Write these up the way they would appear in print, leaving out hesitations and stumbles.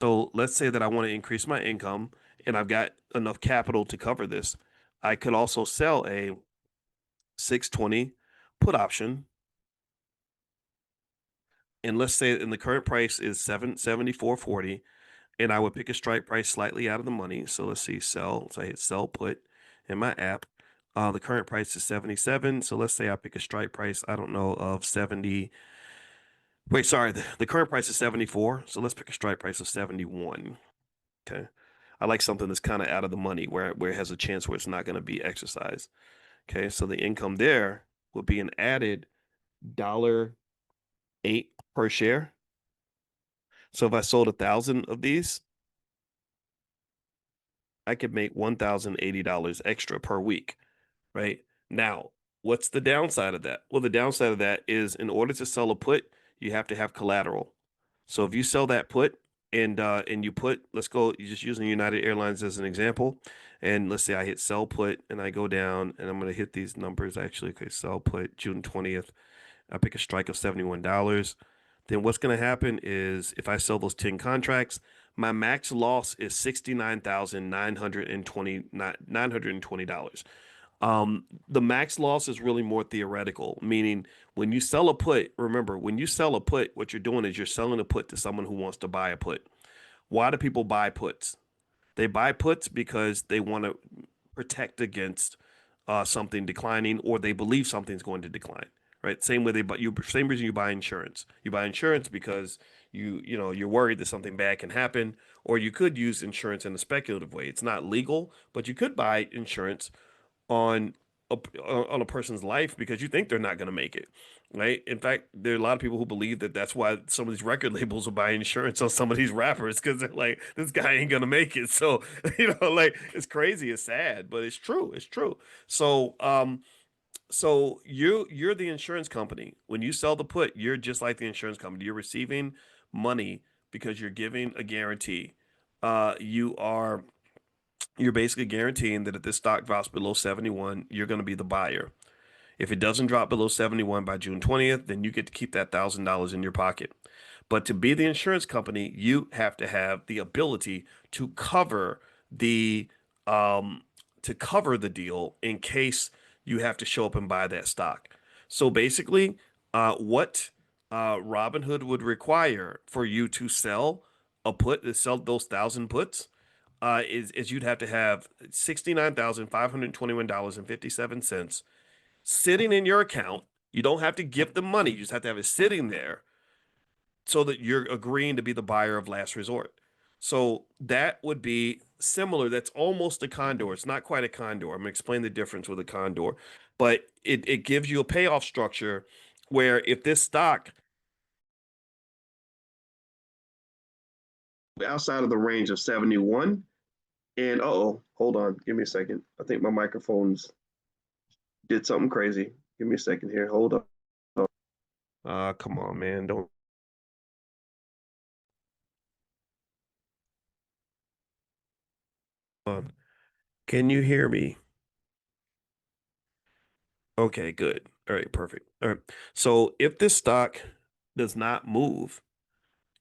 So let's say that I want to increase my income and I've got enough capital to cover this. I could also sell a 620 put option. And let's say in the current price is 774.40, and I would pick a strike price slightly out of the money. So let's see, sell. So I hit sell put in my app. The current price is 77. So let's say I pick a strike price, I don't know, of 70. Wait, sorry, the current price is 74. So let's pick a strike price of 71. Okay. I like something that's kind of out of the money where it has a chance where it's not going to be exercised. Okay. So the income there would be an added $1.08 per share. So if I sold 1,000 of these, I could make $1,080 extra per week, right? Now, what's the downside of that? Well, the downside of that is in order to sell a put, you have to have collateral. So if you sell that put and you put, let's go, you're just using United Airlines as an example, and let's say I hit sell put and I go down and I'm going to hit these numbers actually. Okay, sell put June 20th. I pick a strike of $71. Then what's going to happen is if I sell those 10 contracts, my max loss is $69,920. The max loss is really more theoretical, meaning when you sell a put, remember, when you sell a put, what you're doing is you're selling a put to someone who wants to buy a put. Why do people buy puts? They buy puts because they want to protect against something declining, or they believe something's going to decline. Right? Same way they but you same reason you buy insurance. You buy insurance because you're worried that something bad can happen, or you could use insurance in a speculative way. It's not legal, but you could buy insurance on on a person's life because you think they're not going to make it, right? In fact, there are a lot of people who believe that that's why some of these record labels will buy insurance on some of these rappers because they're like, this guy ain't going to make it. So, like it's crazy, it's sad, but it's true. It's true. So, you're the insurance company. When you sell the put, you're just like the insurance company. You're receiving money because you're giving a guarantee. You're basically guaranteeing that if this stock drops below 71, you're going to be the buyer. If it doesn't drop below 71 by June 20th, then you get to keep that $1,000 in your pocket. But to be the insurance company, you have to have the ability to the um cover the deal in case you have to show up and buy that stock. So basically, what Robinhood would require for you to sell a put, to sell those 1,000 puts, is you'd have to have $69,521.57 sitting in your account. You don't have to give them money. You just have to have it sitting there so that you're agreeing to be the buyer of last resort. So that would be similar. That's almost a condor. It's not quite a condor. I'm going to explain the difference with a condor, but it gives you a payoff structure where if this stock outside of the range of 71 and oh, hold on, give me a second. I think my microphones did something crazy. Give me a second here. Hold on. Come on, man. Don't. Can you hear me? Okay, good. All right, perfect. All right. So if this stock does not move,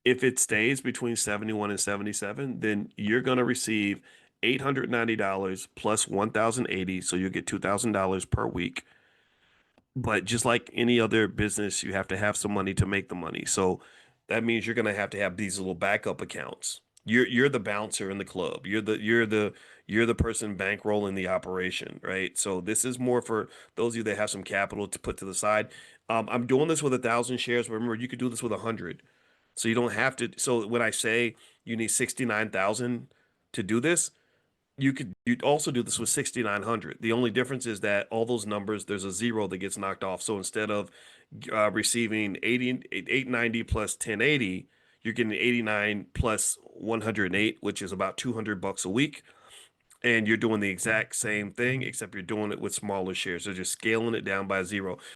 if it stays between 71 and 77, then you're going to receive $890 plus 1,080. So you'll get $2,000 per week. But just like any other business, you have to have some money to make the money. So that means you're going to have these little backup accounts. You're the bouncer in the club. You're the person bankrolling the operation, right? So this is more for those of you that have some capital to put to the side. I'm doing this with 1,000 shares. But remember, you could do this with 100. So you don't have to. So when I say you need 69,000 to do this, you'd also do this with 6,900. The only difference is that all those numbers, there's a zero that gets knocked off. So instead of receiving 890 plus 1080, you're getting 89 plus 108, which is about $200 a week. And you're doing the exact same thing, except you're doing it with smaller shares. So just scaling it down by zero.